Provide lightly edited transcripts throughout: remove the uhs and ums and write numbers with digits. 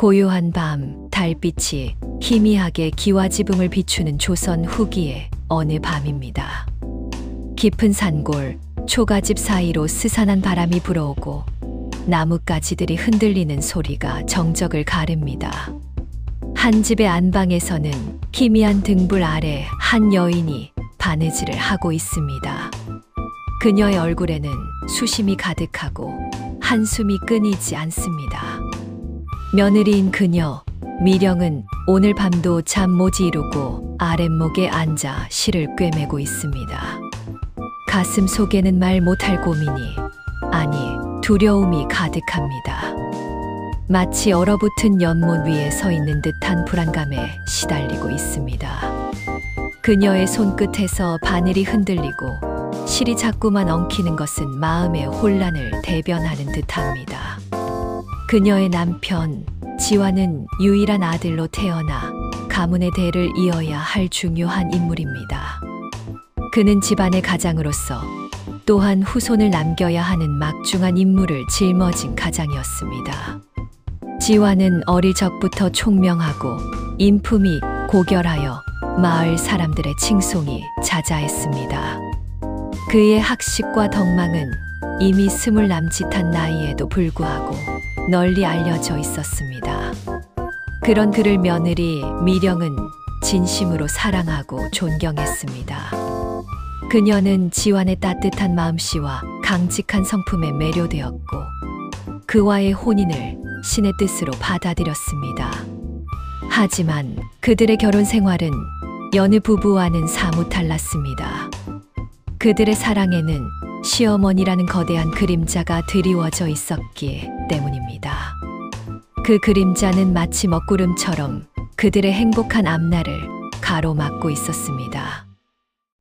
고요한 밤, 달빛이 희미하게 기와지붕을 비추는 조선 후기의 어느 밤입니다. 깊은 산골, 초가집 사이로 스산한 바람이 불어오고 나뭇가지들이 흔들리는 소리가 정적을 가릅니다. 한 집의 안방에서는 희미한 등불 아래 한 여인이 바느질을 하고 있습니다. 그녀의 얼굴에는 수심이 가득하고 한숨이 끊이지 않습니다. 며느리인 그녀, 미령은 오늘 밤도 잠 못 이루고 아랫목에 앉아 실을 꿰매고 있습니다. 가슴 속에는 말 못할 고민이, 아니 두려움이 가득합니다. 마치 얼어붙은 연못 위에 서 있는 듯한 불안감에 시달리고 있습니다. 그녀의 손끝에서 바늘이 흔들리고 실이 자꾸만 엉키는 것은 마음의 혼란을 대변하는 듯합니다. 그녀의 남편, 지화는 유일한 아들로 태어나 가문의 대를 이어야 할 중요한 인물입니다. 그는 집안의 가장으로서 또한 후손을 남겨야 하는 막중한 임무를 짊어진 가장이었습니다. 지화는 어릴 적부터 총명하고 인품이 고결하여 마을 사람들의 칭송이 자자했습니다. 그의 학식과 덕망은 이미 20 남짓한 나이에도 불구하고 널리 알려져 있었습니다. 그런 그를 며느리 미령은 진심으로 사랑하고 존경했습니다. 그녀는 지환의 따뜻한 마음씨와 강직한 성품에 매료되었고 그와의 혼인을 신의 뜻으로 받아들였습니다. 하지만 그들의 결혼 생활은 여느 부부와는 사뭇 달랐습니다. 그들의 사랑에는 시어머니라는 거대한 그림자가 드리워져 있었기 때문입니다. 그 그림자는 마치 먹구름처럼 그들의 행복한 앞날을 가로막고 있었습니다.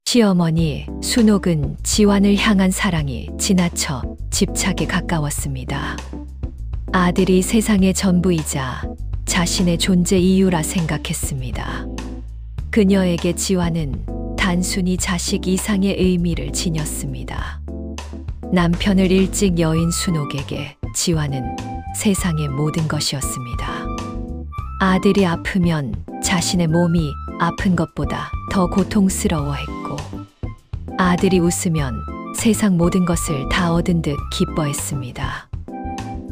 시어머니 순옥은 지환을 향한 사랑이 지나쳐 집착에 가까웠습니다. 아들이 세상의 전부이자 자신의 존재 이유라 생각했습니다. 그녀에게 지환은 단순히 자식 이상의 의미를 지녔습니다. 남편을 일찍 여인 순옥에게 지환은 세상의 모든 것이었습니다. 아들이 아프면 자신의 몸이 아픈 것보다 더 고통스러워했고 아들이 웃으면 세상 모든 것을 다 얻은 듯 기뻐했습니다.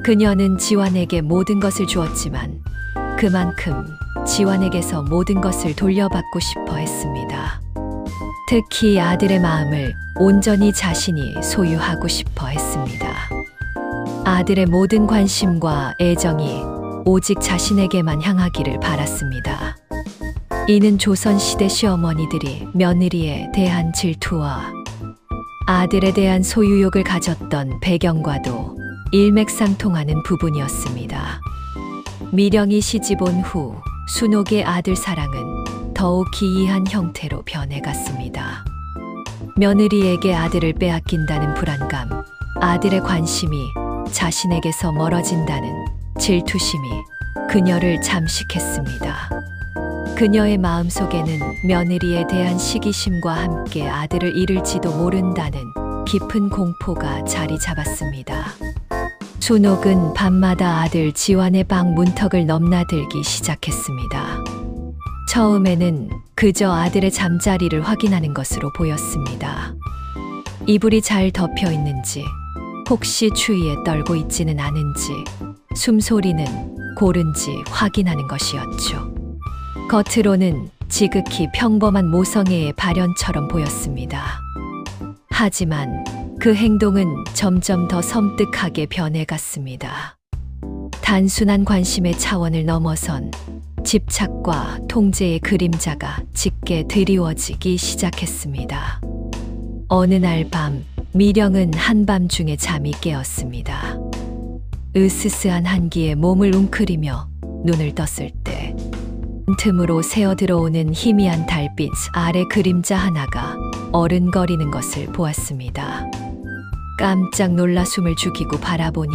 그녀는 지환에게 모든 것을 주었지만 그만큼 지환에게서 모든 것을 돌려받고 싶어 했습니다. 특히 아들의 마음을 온전히 자신이 소유하고 싶어 했습니다. 아들의 모든 관심과 애정이 오직 자신에게만 향하기를 바랐습니다. 이는 조선시대 시어머니들이 며느리에 대한 질투와 아들에 대한 소유욕을 가졌던 배경과도 일맥상통하는 부분이었습니다. 미령이 시집 온 후 순옥의 아들 사랑은 더욱 기이한 형태로 변해갔습니다. 며느리에게 아들을 빼앗긴다는 불안감, 아들의 관심이 자신에게서 멀어진다는 질투심이 그녀를 잠식했습니다. 그녀의 마음속에는 며느리에 대한 시기심과 함께 아들을 잃을지도 모른다는 깊은 공포가 자리 잡았습니다. 순옥은 밤마다 아들 지환의 방 문턱을 넘나들기 시작했습니다. 처음에는 그저 아들의 잠자리를 확인하는 것으로 보였습니다. 이불이 잘 덮여 있는지, 혹시 추위에 떨고 있지는 않은지, 숨소리는 고른지 확인하는 것이었죠. 겉으로는 지극히 평범한 모성애의 발현처럼 보였습니다. 하지만 그 행동은 점점 더 섬뜩하게 변해갔습니다. 단순한 관심의 차원을 넘어선 집착과 통제의 그림자가 짙게 드리워지기 시작했습니다. 어느 날 밤, 미령은 한밤중에 잠이 깨었습니다. 으스스한 한기에 몸을 웅크리며 눈을 떴을 때 틈으로 새어 들어오는 희미한 달빛 아래 그림자 하나가 어른거리는 것을 보았습니다. 깜짝 놀라 숨을 죽이고 바라보니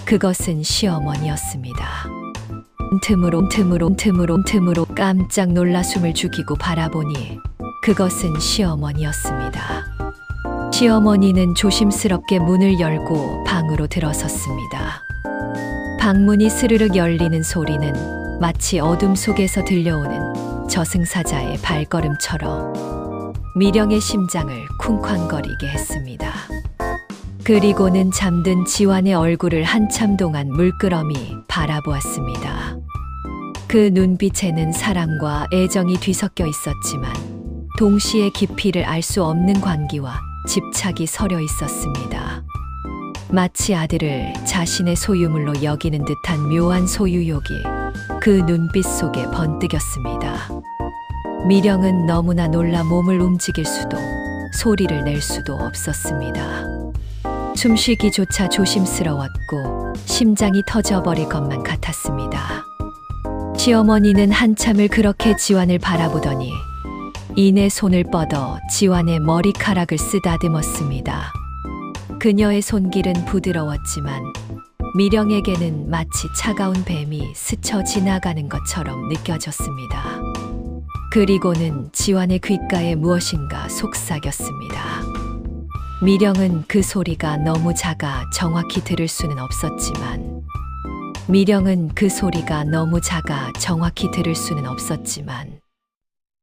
그것은 시어머니였습니다. 틈으로 깜짝 놀라 숨을 죽이고 바라보니 그것은 시어머니였습니다. 시어머니는 조심스럽게 문을 열고 방으로 들어섰습니다. 방문이 스르륵 열리는 소리는 마치 어둠 속에서 들려오는 저승사자의 발걸음처럼 미령의 심장을 쿵쾅거리게 했습니다. 그리고는 잠든 지완의 얼굴을 한참 동안 물끄러미 바라보았습니다. 그 눈빛에는 사랑과 애정이 뒤섞여 있었지만 동시에 깊이를 알 수 없는 광기와 집착이 서려 있었습니다. 마치 아들을 자신의 소유물로 여기는 듯한 묘한 소유욕이 그 눈빛 속에 번뜩였습니다. 미령은 너무나 놀라 몸을 움직일 수도 소리를 낼 수도 없었습니다. 숨쉬기조차 조심스러웠고 심장이 터져버릴 것만 같았습니다. 시어머니는 한참을 그렇게 지완을 바라보더니 이내 손을 뻗어 지완의 머리카락을 쓰다듬었습니다. 그녀의 손길은 부드러웠지만 미령에게는 마치 차가운 뱀이 스쳐 지나가는 것처럼 느껴졌습니다. 그리고는 지완의 귓가에 무엇인가 속삭였습니다. 미령은 그 소리가 너무 작아 정확히 들을 수는 없었지만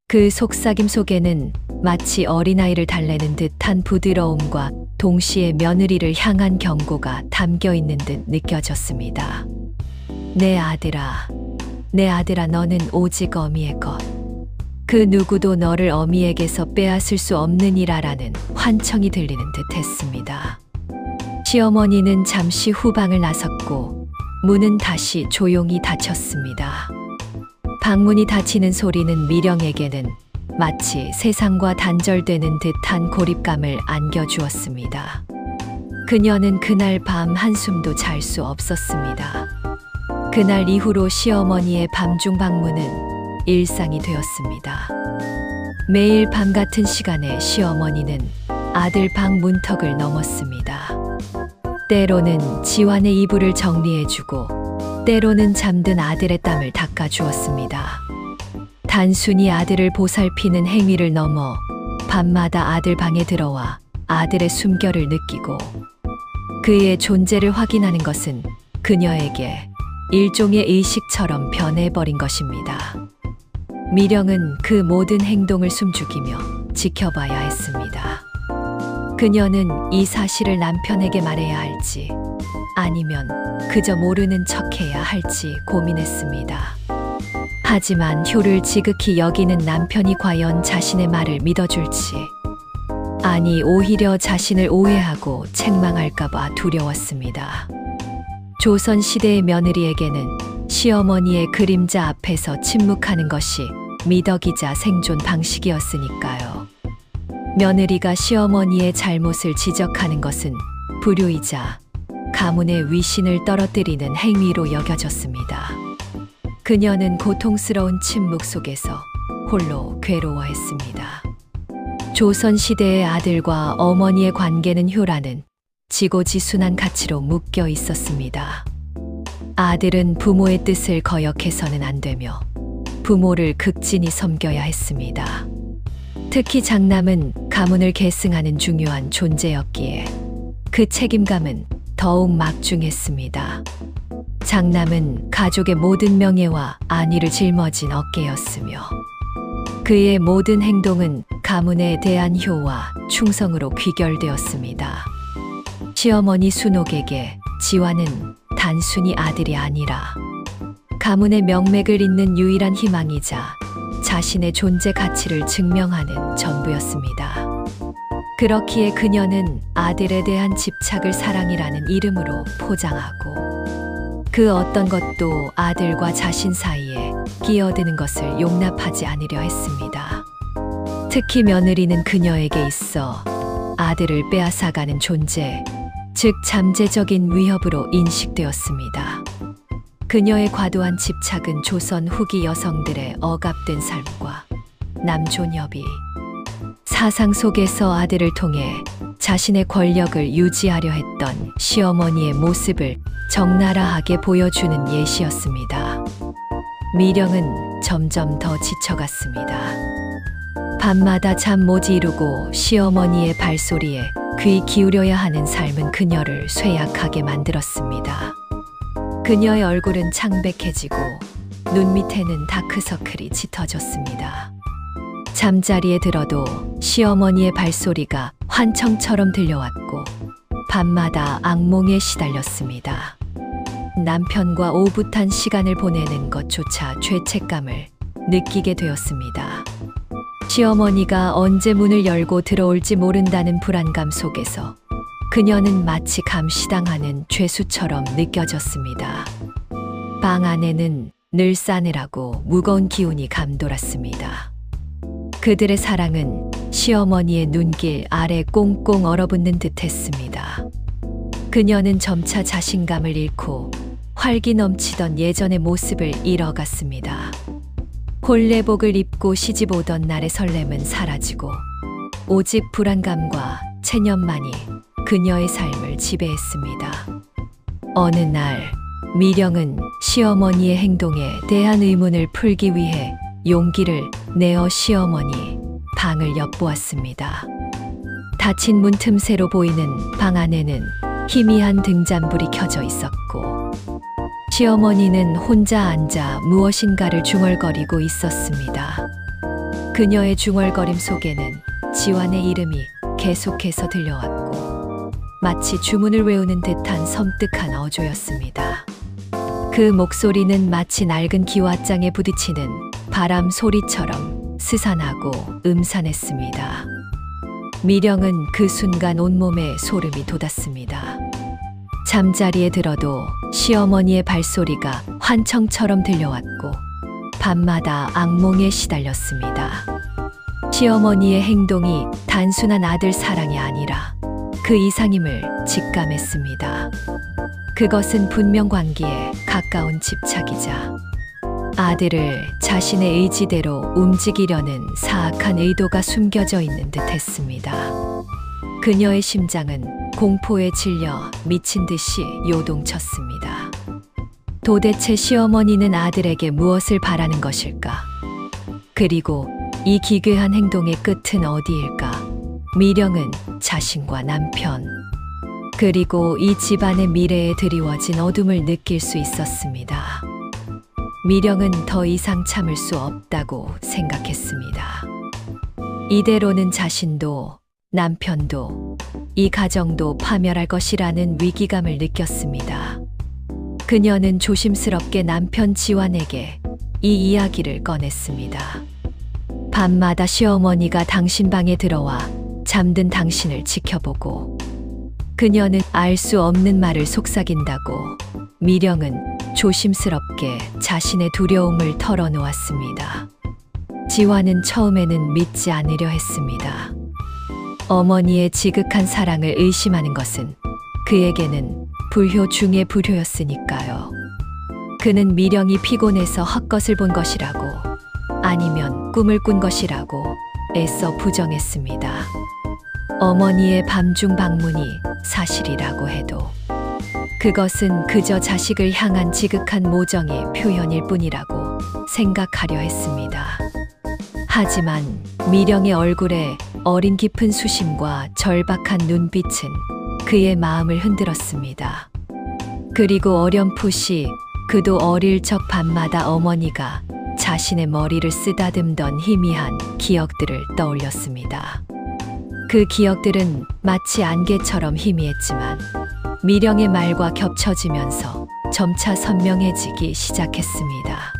그 속삭임 속에는 마치 어린아이를 달래는 듯한 부드러움과 동시에 며느리를 향한 경고가 담겨 있는 듯 느껴졌습니다. 내 아들아, 너는 오직 어미의 것. 그 누구도 너를 어미에게서 빼앗을 수 없느니라라는 환청이 들리는 듯 했습니다. 시어머니는 잠시 후 방을 나섰고 문은 다시 조용히 닫혔습니다. 방문이 닫히는 소리는 미령에게는 마치 세상과 단절되는 듯한 고립감을 안겨주었습니다. 그녀는 그날 밤 한숨도 잘 수 없었습니다. 그날 이후로 시어머니의 밤중 방문은 일상이 되었습니다. 매일 밤 같은 시간에 시어머니는 아들 방 문턱을 넘었습니다. 때로는 지완의 이불을 정리해주고 때로는 잠든 아들의 땀을 닦아주었습니다. 단순히 아들을 보살피는 행위를 넘어 밤마다 아들 방에 들어와 아들의 숨결을 느끼고 그의 존재를 확인하는 것은 그녀에게 일종의 의식처럼 변해버린 것입니다. 미령은 그 모든 행동을 숨죽이며 지켜봐야 했습니다. 그녀는 이 사실을 남편에게 말해야 할지 아니면 그저 모르는 척해야 할지 고민했습니다. 하지만 효를 지극히 여기는 남편이 과연 자신의 말을 믿어줄지 아니 오히려 자신을 오해하고 책망할까봐 두려웠습니다. 조선시대의 며느리에게는 시어머니의 그림자 앞에서 침묵하는 것이 미덕이자 생존 방식이었으니까요. 며느리가 시어머니의 잘못을 지적하는 것은 불효이자 가문의 위신을 떨어뜨리는 행위로 여겨졌습니다. 그녀는 고통스러운 침묵 속에서 홀로 괴로워했습니다. 조선시대의 아들과 어머니의 관계는 효라는 지고지순한 가치로 묶여 있었습니다. 아들은 부모의 뜻을 거역해서는 안 되며 부모를 극진히 섬겨야 했습니다. 특히 장남은 가문을 계승하는 중요한 존재였기에 그 책임감은 더욱 막중했습니다. 장남은 가족의 모든 명예와 안위를 짊어진 어깨였으며 그의 모든 행동은 가문에 대한 효와 충성으로 귀결되었습니다. 시어머니 순옥에게 지완은 단순히 아들이 아니라 가문의 명맥을 잇는 유일한 희망이자 자신의 존재 가치를 증명하는 전부였습니다. 그렇기에 그녀는 아들에 대한 집착을 사랑이라는 이름으로 포장하고 그 어떤 것도 아들과 자신 사이에 끼어드는 것을 용납하지 않으려 했습니다. 특히 며느리는 그녀에게 있어 아들을 빼앗아가는 존재, 즉 잠재적인 위협으로 인식되었습니다. 그녀의 과도한 집착은 조선 후기 여성들의 억압된 삶과 남존여비, 사상 속에서 아들을 통해 자신의 권력을 유지하려 했던 시어머니의 모습을 적나라하게 보여주는 예시였습니다. 미령은 점점 더 지쳐갔습니다. 밤마다 잠 못 이루고 시어머니의 발소리에 귀 기울여야 하는 삶은 그녀를 쇠약하게 만들었습니다. 그녀의 얼굴은 창백해지고 눈 밑에는 다크서클이 짙어졌습니다. 잠자리에 들어도 시어머니의 발소리가 환청처럼 들려왔고 밤마다 악몽에 시달렸습니다. 남편과 오붓한 시간을 보내는 것조차 죄책감을 느끼게 되었습니다. 시어머니가 언제 문을 열고 들어올지 모른다는 불안감 속에서 그녀는 마치 감시당하는 죄수처럼 느껴졌습니다. 방 안에는 늘 싸늘하고 무거운 기운이 감돌았습니다. 그들의 사랑은 시어머니의 눈길 아래 꽁꽁 얼어붙는 듯 했습니다. 그녀는 점차 자신감을 잃고 활기 넘치던 예전의 모습을 잃어갔습니다. 혼례복을 입고 시집 오던 날의 설렘은 사라지고 오직 불안감과 체념만이 그녀의 삶을 지배했습니다. 어느 날 미령은 시어머니의 행동에 대한 의문을 풀기 위해 용기를 내어 시어머니 방을 엿보았습니다. 닫힌 문 틈새로 보이는 방 안에는 희미한 등잔불이 켜져 있었고 시어머니는 혼자 앉아 무엇인가를 중얼거리고 있었습니다. 그녀의 중얼거림 속에는 지완의 이름이 계속해서 들려왔고 마치 주문을 외우는 듯한 섬뜩한 어조였습니다. 그 목소리는 마치 낡은 기와장에 부딪히는 바람 소리처럼 스산하고 음산했습니다. 미령은 그 순간 온몸에 소름이 돋았습니다. 잠자리에 들어도 시어머니의 발소리가 환청처럼 들려왔고 밤마다 악몽에 시달렸습니다. 시어머니의 행동이 단순한 아들 사랑이 아니라 그 이상임을 직감했습니다. 그것은 분명 관계에 가까운 집착이자 아들을 자신의 의지대로 움직이려는 사악한 의도가 숨겨져 있는 듯 했습니다. 그녀의 심장은 공포에 질려 미친 듯이 요동쳤습니다. 도대체 시어머니는 아들에게 무엇을 바라는 것일까? 그리고 이 기괴한 행동의 끝은 어디일까? 미령은 자신과 남편, 그리고 이 집안의 미래에 드리워진 어둠을 느낄 수 있었습니다. 미령은 더 이상 참을 수 없다고 생각했습니다. 이대로는 자신도 남편도 이 가정도 파멸할 것이라는 위기감을 느꼈습니다. 그녀는 조심스럽게 남편 지완에게 이 이야기를 꺼냈습니다. 밤마다 시어머니가 당신 방에 들어와 잠든 당신을 지켜보고 그녀는 알 수 없는 말을 속삭인다고 미령은 조심스럽게 자신의 두려움을 털어놓았습니다. 지완은 처음에는 믿지 않으려 했습니다. 어머니의 지극한 사랑을 의심하는 것은 그에게는 불효 중의 불효였으니까요. 그는 미령이 피곤해서 헛것을 본 것이라고 아니면 꿈을 꾼 것이라고 애써 부정했습니다. 어머니의 밤중 방문이 사실이라고 해도 그것은 그저 자식을 향한 지극한 모정의 표현일 뿐이라고 생각하려 했습니다. 하지만 미령의 얼굴에 어린 깊은 수심과 절박한 눈빛은 그의 마음을 흔들었습니다. 그리고 어렴풋이 그도 어릴 적 밤마다 어머니가 자신의 머리를 쓰다듬던 희미한 기억들을 떠올렸습니다. 그 기억들은 마치 안개처럼 희미했지만 미령의 말과 겹쳐지면서 점차 선명해지기 시작했습니다.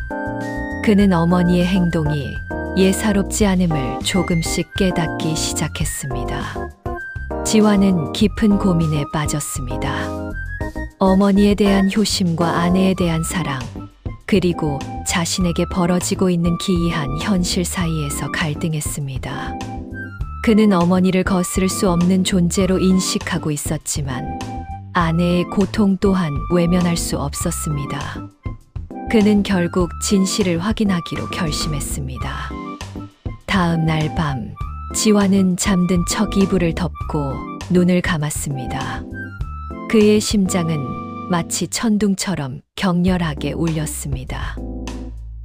그는 어머니의 행동이 예사롭지 않음을 조금씩 깨닫기 시작했습니다. 지완은 깊은 고민에 빠졌습니다. 어머니에 대한 효심과 아내에 대한 사랑, 그리고 자신에게 벌어지고 있는 기이한 현실 사이에서 갈등했습니다. 그는 어머니를 거스를 수 없는 존재로 인식하고 있었지만 아내의 고통 또한 외면할 수 없었습니다. 그는 결국 진실을 확인하기로 결심했습니다. 다음 날 밤, 지완은 잠든 척 이불을 덮고 눈을 감았습니다. 그의 심장은 마치 천둥처럼 격렬하게 울렸습니다.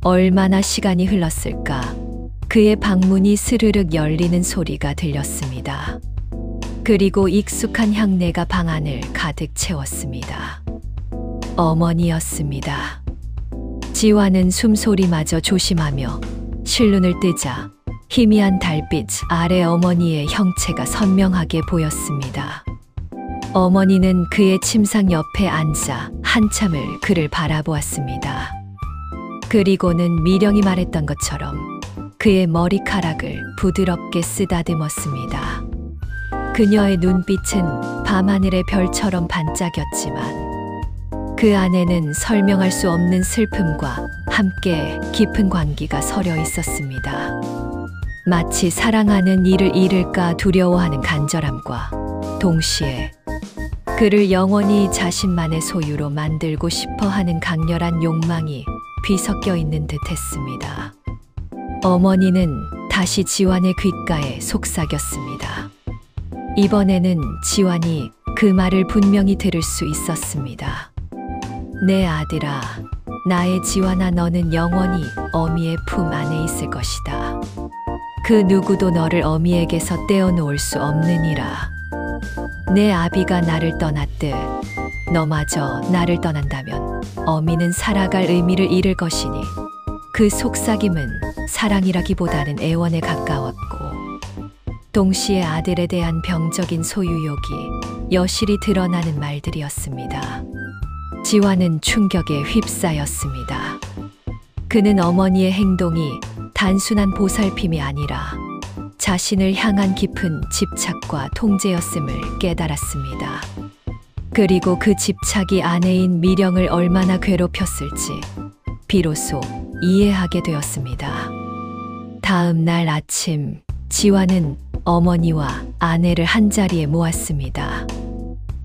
얼마나 시간이 흘렀을까? 그의 방문이 스르륵 열리는 소리가 들렸습니다. 그리고 익숙한 향내가 방 안을 가득 채웠습니다. 어머니였습니다. 지화는 숨소리마저 조심하며 실눈을 뜨자 희미한 달빛 아래 어머니의 형체가 선명하게 보였습니다. 어머니는 그의 침상 옆에 앉아 한참을 그를 바라보았습니다. 그리고는 미령이 말했던 것처럼 그의 머리카락을 부드럽게 쓰다듬었습니다. 그녀의 눈빛은 밤하늘의 별처럼 반짝였지만 그 안에는 설명할 수 없는 슬픔과 함께 깊은 광기가 서려 있었습니다. 마치 사랑하는 이를 잃을까 두려워하는 간절함과 동시에 그를 영원히 자신만의 소유로 만들고 싶어 하는 강렬한 욕망이 뒤섞여 있는 듯 했습니다. 어머니는 다시 지환의 귓가에 속삭였습니다. 이번에는 지환이 그 말을 분명히 들을 수 있었습니다. 내 아들아, 나의 지환아, 너는 영원히 어미의 품 안에 있을 것이다. 그 누구도 너를 어미에게서 떼어놓을 수 없느니라. 내 아비가 나를 떠났듯 너마저 나를 떠난다면 어미는 살아갈 의미를 잃을 것이니 그 속삭임은 사랑이라기보다는 애원에 가까웠고 동시에 아들에 대한 병적인 소유욕이 여실히 드러나는 말들이었습니다. 지환은 충격에 휩싸였습니다. 그는 어머니의 행동이 단순한 보살핌이 아니라 자신을 향한 깊은 집착과 통제였음을 깨달았습니다. 그리고 그 집착이 아내인 미령을 얼마나 괴롭혔을지 비로소 이해하게 되었습니다. 다음 날 아침, 지환은 어머니와 아내를 한자리에 모았습니다.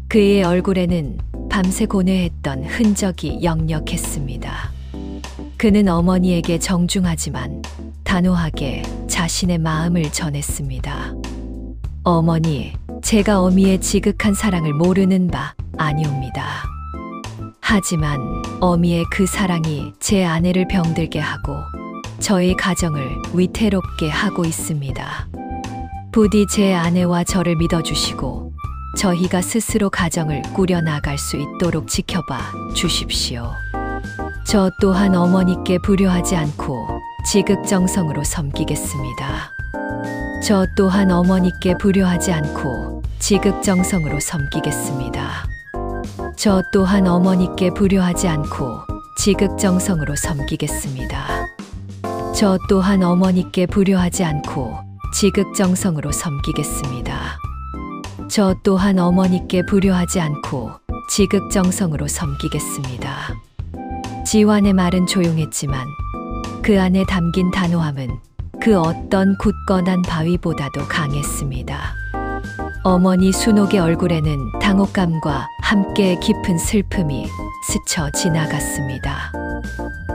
그의 얼굴에는 밤새 고뇌했던 흔적이 역력했습니다. 그는 어머니에게 정중하지만 단호하게 자신의 마음을 전했습니다. 어머니, 제가 어미의 지극한 사랑을 모르는 바 아니옵니다. 하지만 어미의 그 사랑이 제 아내를 병들게 하고 저의 가정을 위태롭게 하고 있습니다. 부디 제 아내와 저를 믿어주시고 저희가 스스로 가정을 꾸려나갈 수 있도록 지켜봐 주십시오. 저 또한 어머니께 불효하지 않고 지극정성으로 섬기겠습니다. 저 또한 어머니께 불효하지 않고 지극정성으로 섬기겠습니다. 저 또한 어머니께 불효하지 않고 지극정성으로 섬기겠습니다. 저 또한 어머니께 불효하지 않고 지극정성으로 섬기겠습니다. 저 또한 어머니께 불효하지 않고 지극정성으로 섬기겠습니다. 지환의 말은 조용했지만 그 안에 담긴 단호함은 그 어떤 굳건한 바위보다도 강했습니다. 어머니 순옥의 얼굴에는 당혹감과 함께 깊은 슬픔이 스쳐 지나갔습니다.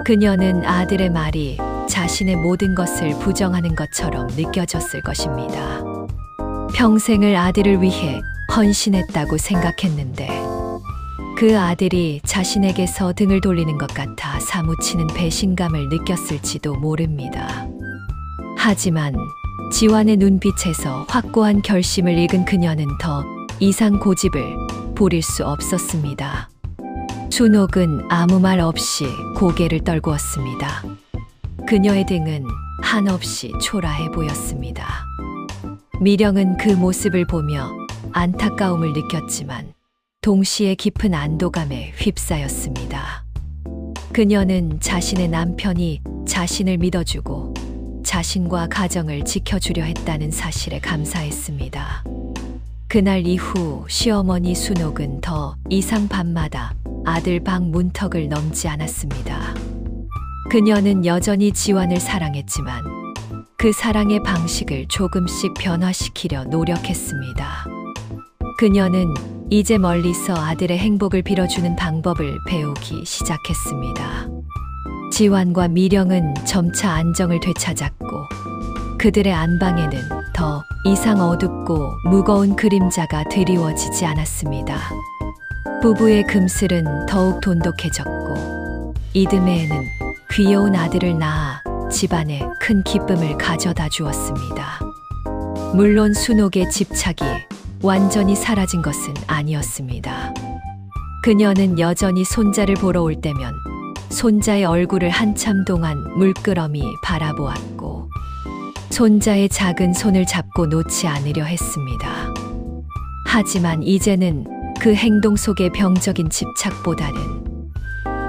그녀는 아들의 말이 자신의 모든 것을 부정하는 것처럼 느껴졌을 것입니다. 평생을 아들을 위해 헌신했다고 생각했는데 그 아들이 자신에게서 등을 돌리는 것 같아 사무치는 배신감을 느꼈을지도 모릅니다. 하지만 지환의 눈빛에서 확고한 결심을 읽은 그녀는 더 이상 고집을 부릴 수 없었습니다. 순옥은 아무 말 없이 고개를 떨구었습니다. 그녀의 등은 한없이 초라해 보였습니다. 미령은 그 모습을 보며 안타까움을 느꼈지만 동시에 깊은 안도감에 휩싸였습니다. 그녀는 자신의 남편이 자신을 믿어주고 자신과 가정을 지켜주려 했다는 사실에 감사했습니다. 그날 이후 시어머니 순옥은 더 이상 밤마다 아들 방 문턱을 넘지 않았습니다. 그녀는 여전히 지환을 사랑했지만 그 사랑의 방식을 조금씩 변화시키려 노력했습니다. 그녀는 이제 멀리서 아들의 행복을 빌어주는 방법을 배우기 시작했습니다. 지환과 미령은 점차 안정을 되찾았고 그들의 안방에는 더 이상 어둡고 무거운 그림자가 드리워지지 않았습니다. 부부의 금슬은 더욱 돈독해졌고 이듬해에는 귀여운 아들을 낳아 집안에 큰 기쁨을 가져다 주었습니다. 물론 순옥의 집착이 완전히 사라진 것은 아니었습니다. 그녀는 여전히 손자를 보러 올 때면 손자의 얼굴을 한참 동안 물끄러미 바라보았고 손자의 작은 손을 잡고 놓지 않으려 했습니다. 하지만 이제는 그 행동 속의 병적인 집착보다는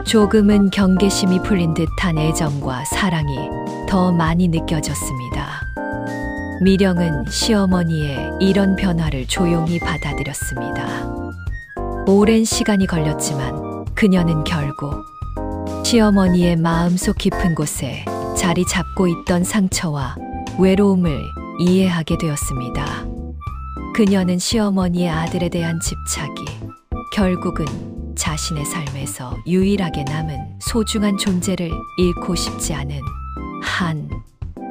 조금은 경계심이 풀린 듯한 애정과 사랑이 더 많이 느껴졌습니다. 미령은 시어머니의 이런 변화를 조용히 받아들였습니다. 오랜 시간이 걸렸지만 그녀는 결국 시어머니의 마음속 깊은 곳에 자리 잡고 있던 상처와 외로움을 이해하게 되었습니다. 그녀는 시어머니의 아들에 대한 집착이 결국은 자신의 삶에서 유일하게 남은 소중한 존재를 잃고 싶지 않은 한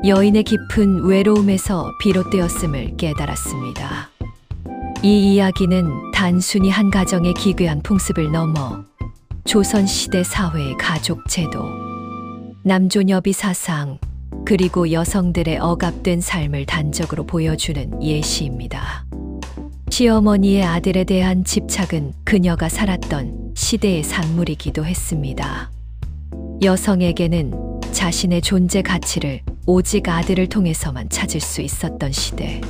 여인의 깊은 외로움에서 비롯되었음을 깨달았습니다. 이 이야기는 단순히 한 가정의 기괴한 풍습을 넘어 조선시대 사회의 가족 제도, 남존여비 사상, 그리고 여성들의 억압된 삶을 단적으로 보여주는 예시입니다. 시어머니의 아들에 대한 집착은 그녀가 살았던 시대의 산물이기도 했습니다. 여성에게는 자신의 존재 가치를 오직 아들을 통해서만 찾을 수 있었던 시대.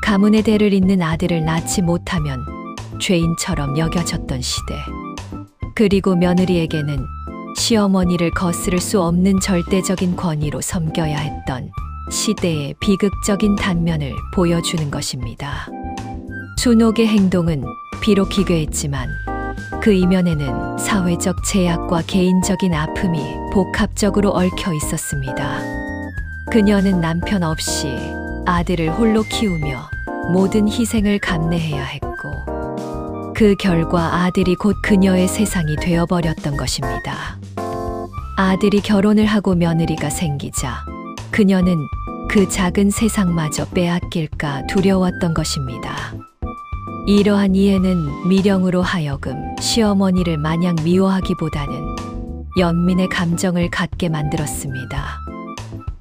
가문의 대를 잇는 아들을 낳지 못하면 죄인처럼 여겨졌던 시대. 그리고 며느리에게는 시어머니를 거스를 수 없는 절대적인 권위로 섬겨야 했던 시대의 비극적인 단면을 보여주는 것입니다. 순옥의 행동은 비록 기괴했지만 그 이면에는 사회적 제약과 개인적인 아픔이 복합적으로 얽혀 있었습니다. 그녀는 남편 없이 아들을 홀로 키우며 모든 희생을 감내해야 했고 그 결과 아들이 곧 그녀의 세상이 되어버렸던 것입니다. 아들이 결혼을 하고 며느리가 생기자 그녀는 그 작은 세상마저 빼앗길까 두려웠던 것입니다. 이러한 이해는 미령으로 하여금 시어머니를 마냥 미워하기보다는 연민의 감정을 갖게 만들었습니다.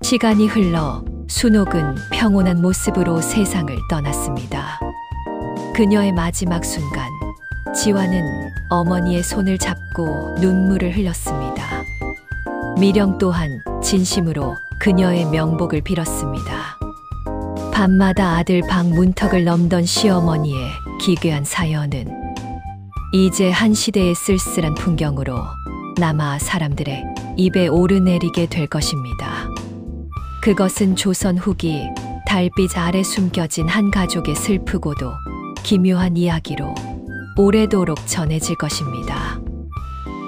시간이 흘러 순옥은 평온한 모습으로 세상을 떠났습니다. 그녀의 마지막 순간, 지화는 어머니의 손을 잡고 눈물을 흘렸습니다. 미령 또한 진심으로 그녀의 명복을 빌었습니다. 밤마다 아들 방 문턱을 넘던 시어머니의 기괴한 사연은 이제 한 시대의 쓸쓸한 풍경으로 남아 사람들의 입에 오르내리게 될 것입니다. 그것은 조선 후기 달빛 아래 숨겨진 한 가족의 슬프고도 기묘한 이야기로 오래도록 전해질 것입니다.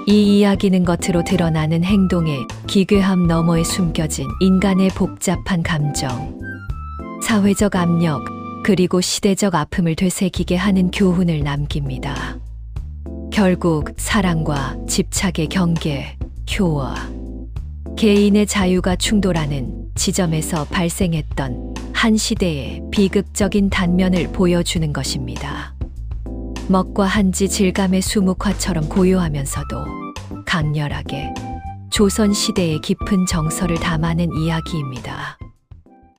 이 이야기는 겉으로 드러나는 행동의 기괴함 너머에 숨겨진 인간의 복잡한 감정, 사회적 압력, 그리고 시대적 아픔을 되새기게 하는 교훈을 남깁니다. 결국 사랑과 집착의 경계, 효와 개인의 자유가 충돌하는 지점에서 발생했던 한 시대의 비극적인 단면을 보여주는 것입니다. 먹과 한지 질감의 수묵화처럼 고요하면서도 강렬하게 조선 시대의 깊은 정서를 담아낸 이야기입니다.